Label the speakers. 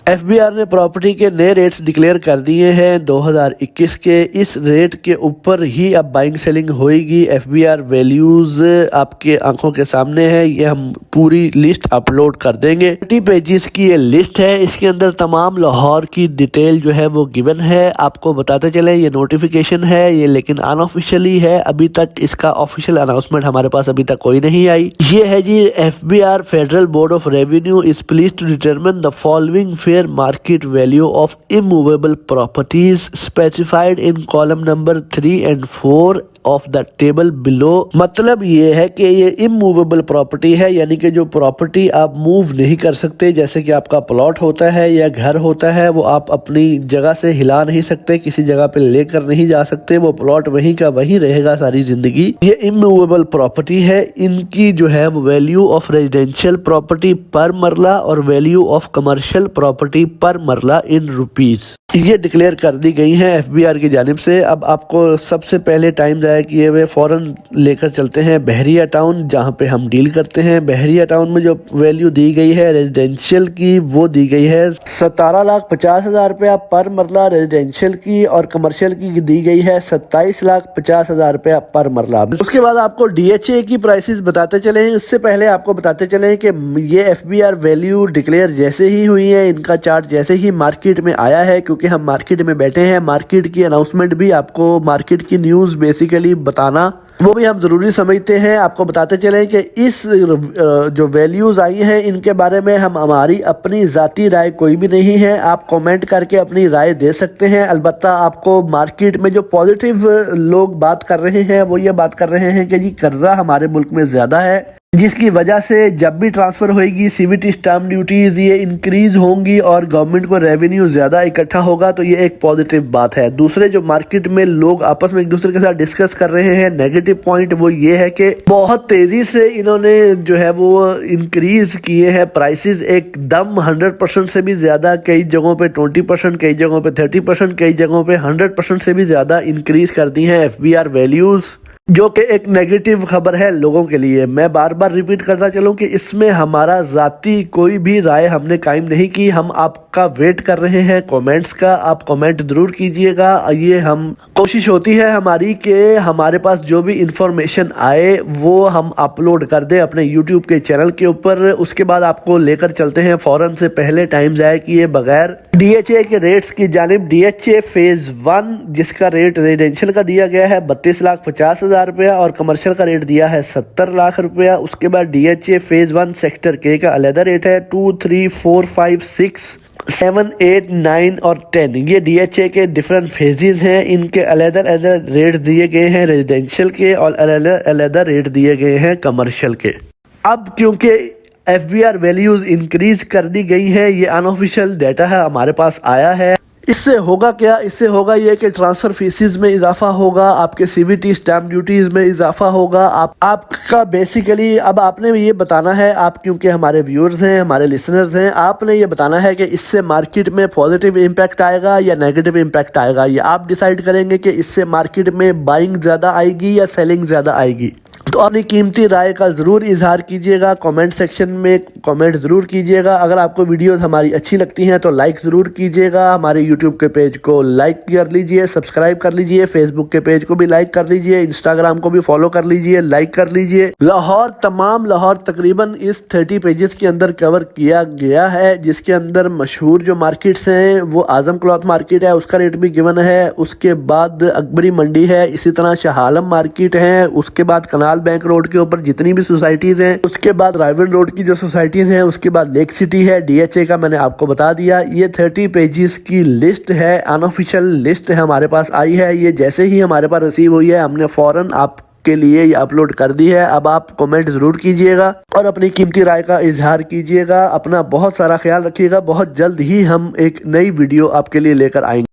Speaker 1: FBR ने property के नए रेट्स डिक्लेयर कर दिए हैं 2021 के। इस रेट के ऊपर ही अब बाइंग सेलिंग होएगी। एफबीआर वैल्यूज आपके आंखों के सामने है, ये हम पूरी लिस्ट अपलोड कर देंगे। 30 पेजेस की ये लिस्ट है, इसके अंदर तमाम लाहौर की डिटेल जो है वो गिवन है। आपको बताते चले ये नोटिफिकेशन है ये, लेकिन अनऑफिशियली है, अभी तक इसका ऑफिशियल अनाउंसमेंट हमारे पास अभी तक कोई नहीं आई। ये है जी, FBR federal board of revenue is please to determine the following fair market value of immovable properties specified in column number 3 and 4 of the table below. मतलब ये है कि ये इमूवेबल प्रॉपर्टी है, यानी कि जो प्रॉपर्टी आप मूव नहीं कर सकते, जैसे कि आपका प्लॉट होता है या घर होता है, वो आप अपनी जगह से हिला नहीं सकते, किसी जगह पे लेकर नहीं जा सकते, वो प्लॉट वहीं का वहीं रहेगा सारी जिंदगी। ये इमूवेबल प्रॉपर्टी है। इनकी जो है वो वैल्यू ऑफ रेजिडेंशियल प्रॉपर्टी पर मरला और वैल्यू ऑफ कमर्शियल प्रॉपर्टी पर मरला इन रुपीज ये डिक्लेयर कर दी गई हैं एफबीआर की जानिब से। अब आपको सबसे पहले टाइम ज़ाया किए हुए फौरन लेकर चलते हैं बहरिया टाउन, जहां पे हम डील करते हैं। बहरिया टाउन में जो वैल्यू दी गई है रेजिडेंशियल की, वो दी गई है 17,50,000 रुपया पर मरला रेजिडेंशियल की, और कमर्शियल की दी गई है 27,50,000 रुपया पर मरला। उसके बाद आपको डीएचए की प्राइसेस बताते चले। इससे पहले आपको बताते चले कि ये एफबीआर वैल्यू डिक्लेयर जैसे ही हुई है, इनका चार्ट जैसे ही मार्केट में आया है, क्योंकि हम मार्केट में बैठे हैं, मार्केट की अनाउंसमेंट भी आपको, मार्केट की न्यूज़ बेसिकली बताना वो भी हम ज़रूरी समझते हैं। आपको बताते चलें कि इस जो वैल्यूज़ आई हैं इनके बारे में हमारी अपनी ज़ाती राय कोई भी नहीं है। आप कमेंट करके अपनी राय दे सकते हैं। अलबत्ता आपको मार्केट में जो पॉजिटिव लोग बात कर रहे हैं वो ये बात कर रहे हैं कि जी कर्जा हमारे मुल्क में ज़्यादा है, जिसकी वजह से जब भी ट्रांसफ़र होएगी सीवीटी स्टाम्प ड्यूटीज़ ये इंक्रीज़ होंगी और गवर्नमेंट को रेवेन्यू ज़्यादा इकट्ठा होगा, तो ये एक पॉजिटिव बात है। दूसरे जो मार्केट में लोग आपस में एक दूसरे के साथ डिस्कस कर रहे हैं नेगेटिव पॉइंट, वो ये है कि बहुत तेज़ी से इन्होंने जो है वो इंक्रीज़ किए हैं प्राइसेस एकदम 100% से भी ज़्यादा, कई जगहों पे 20%, कई जगहों पे 30%, कई जगहों पे 100% से भी ज़्यादा इंक्रीज़ कर दी हैं एफबीआर वैल्यूज़, जो कि एक नेगेटिव खबर है लोगों के लिए। मैं बार बार रिपीट करता चलूं कि इसमें हमारा ज़ाती कोई भी राय हमने कायम नहीं की। हम आपका वेट कर रहे हैं कमेंट्स का, आप कमेंट ज़रूर कीजिएगा। ये हम कोशिश होती है हमारी कि हमारे पास जो भी इंफॉर्मेशन आए वो हम अपलोड कर दें अपने यूट्यूब के चैनल के ऊपर। उसके बाद आपको लेकर चलते हैं फ़ौरन से पहले टाइम ज़ाया किए बगैर डीएचए के रेट्स की जानिब। डीएचए फेज़ 1 जिसका रेट रेजिडेंशियल का दिया गया है 32,50,000 रुपया और कमर्शियल का रेट दिया है 70 लाख रुपया। उसके बाद डीएचए फेज 1 सेक्टर के का अलग रेट है 2, 3, 4, 5, 6, 7, 8, 9 और 10। ये डीएचए के डिफरेंट फेजेस हैं, इनके अलग अलग रेट दिए गए हैं रेजिडेंशियल के और अलग अलग रेट दिए गए हैं कमर्शियल के। अब क्योंकि एफबीआर वैल्यूज इंक्रीज कर दी गई हैं, ये अनऑफिशियल डाटा है हमारे पास आया है। इससे होगा क्या? इससे होगा ये कि ट्रांसफ़र फीसिस में इजाफा होगा, आपके सीवीटी स्टैम्प ड्यूटीज़ में इजाफा होगा। आपका बेसिकली अब आपने ये बताना है, आप क्योंकि हमारे व्यूअर्स हैं, हमारे लिसनर्स हैं, आपने ये बताना है कि इससे मार्केट में पॉजिटिव इम्पैक्ट आएगा या नेगेटिव इम्पैक्ट आएगा। ये आप डिसाइड करेंगे कि इससे मार्केट में बाइंग ज़्यादा आएगी या सेलिंग ज़्यादा आएगी। तो अपनी कीमती राय का ज़रूर इजहार कीजिएगा, कमेंट सेक्शन में कमेंट ज़रूर कीजिएगा। अगर आपको वीडियोस हमारी अच्छी लगती हैं तो लाइक ज़रूर कीजिएगा। हमारे यूट्यूब के पेज को लाइक कर लीजिए, सब्सक्राइब कर लीजिए, फेसबुक के पेज को भी लाइक कर लीजिए, इंस्टाग्राम को भी फॉलो कर लीजिए, लाइक कर लीजिए। लाहौर तकरीबन इस 30 पेजेस के अंदर कवर किया गया है, जिसके अंदर मशहूर जो मार्केट्स हैं वो आज़म क्लॉथ मार्केट है, उसका रेट भी गिवन है। उसके बाद अकबरी मंडी है, इसी तरह शाह आलम मार्केट है, उसके बाद कनाल बैंक रोड के ऊपर जितनी भी सोसाइटीज हैं, उसके बाद रायवन रोड की जो सोसाइटीज हैं, उसके बाद लेक सिटी है। डीएचए का मैंने आपको बता दिया। ये 30 पेजेस की लिस्ट है, अनऑफिशियल लिस्ट है, हमारे पास आई है। ये जैसे ही हमारे पास रिसीव हुई है हमने फौरन आपके लिए ये अपलोड कर दी है। अब आप कमेंट जरूर कीजिएगा और अपनी कीमती राय का इजहार कीजिएगा। अपना बहुत सारा ख्याल रखिएगा। बहुत जल्द ही हम एक नई वीडियो आपके लिए लेकर आएंगे।